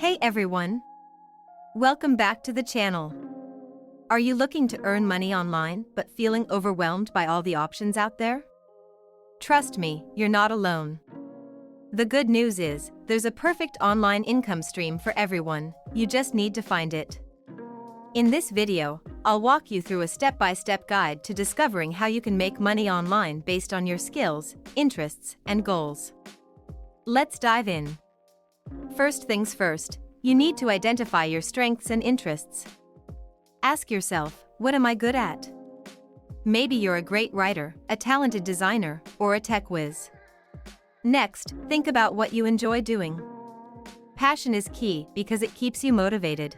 Hey everyone! Welcome back to the channel. Are you looking to earn money online but feeling overwhelmed by all the options out there? Trust me, you're not alone. The good news is, there's a perfect online income stream for everyone, you just need to find it. In this video, I'll walk you through a step-by-step guide to discovering how you can make money online based on your skills, interests, and goals. Let's dive in. First things first, you need to identify your strengths and interests. Ask yourself, what am I good at? Maybe you're a great writer, a talented designer, or a tech whiz. Next, think about what you enjoy doing. Passion is key because it keeps you motivated.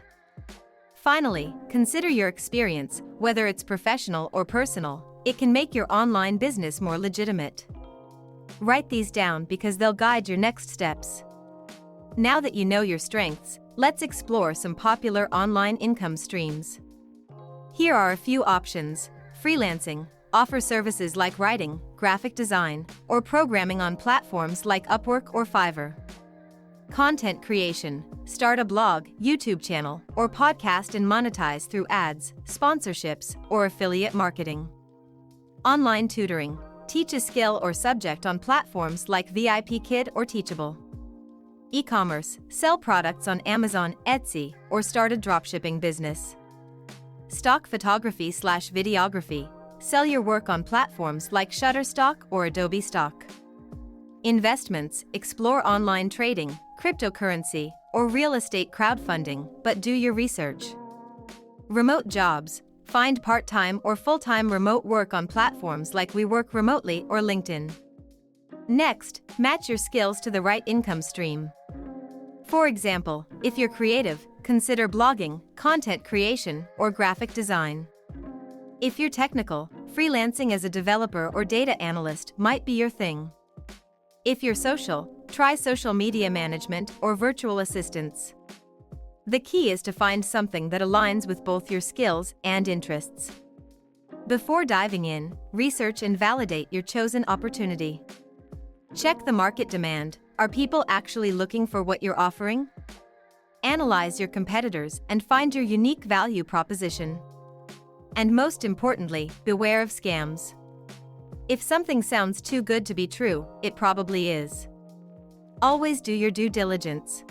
Finally, consider your experience, whether it's professional or personal. It can make your online business more legitimate. Write these down because they'll guide your next steps. Now that you know your strengths, let's explore some popular online income streams. Here are a few options. Freelancing, offer services like writing, graphic design, or programming on platforms like Upwork or Fiverr. Content creation, start a blog, YouTube channel, or podcast and monetize through ads, sponsorships, or affiliate marketing. Online tutoring, teach a skill or subject on platforms like VIPKid or Teachable. E-commerce, sell products on Amazon, Etsy, or start a dropshipping business. Stock photography/videography, sell your work on platforms like Shutterstock or Adobe Stock. Investments, explore online trading, cryptocurrency, or real estate crowdfunding, but do your research. Remote jobs, find part-time or full-time remote work on platforms like We Work Remotely or LinkedIn. Next, match your skills to the right income stream. For example, if you're creative, consider blogging, content creation, or graphic design. If you're technical, freelancing as a developer or data analyst might be your thing. If you're social, try social media management or virtual assistants. The key is to find something that aligns with both your skills and interests. Before diving in, research and validate your chosen opportunity. Check the market demand. Are people actually looking for what you're offering? Analyze your competitors and find your unique value proposition. And most importantly, beware of scams. If something sounds too good to be true, it probably is. Always do your due diligence.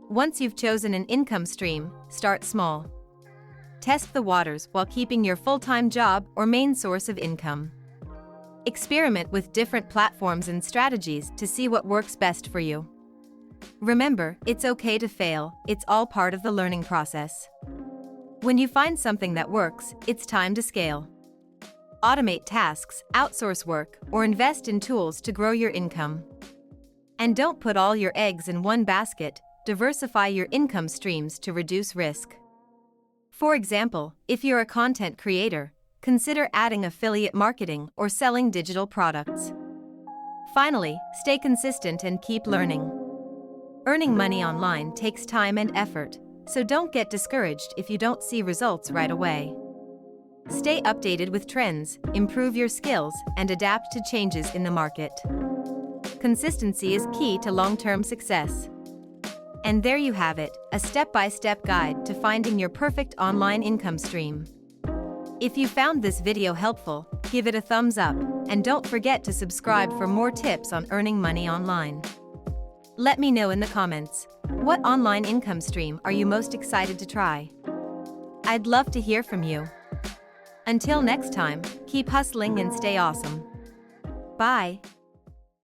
Once you've chosen an income stream, start small. Test the waters while keeping your full-time job or main source of income. Experiment with different platforms and strategies to see what works best for you. Remember, it's okay to fail, it's all part of the learning process. When you find something that works, it's time to scale. Automate tasks, outsource work, or invest in tools to grow your income. And don't put all your eggs in one basket, diversify your income streams to reduce risk. For example, if you're a content creator, consider adding affiliate marketing or selling digital products. Finally, stay consistent and keep learning. Earning money online takes time and effort, so don't get discouraged if you don't see results right away. Stay updated with trends, improve your skills, and adapt to changes in the market. Consistency is key to long-term success. And there you have it, a step-by-step guide to finding your perfect online income stream. If you found this video helpful, give it a thumbs up, and don't forget to subscribe for more tips on earning money online. Let me know in the comments, what online income stream are you most excited to try? I'd love to hear from you. Until next time, keep hustling and stay awesome. Bye.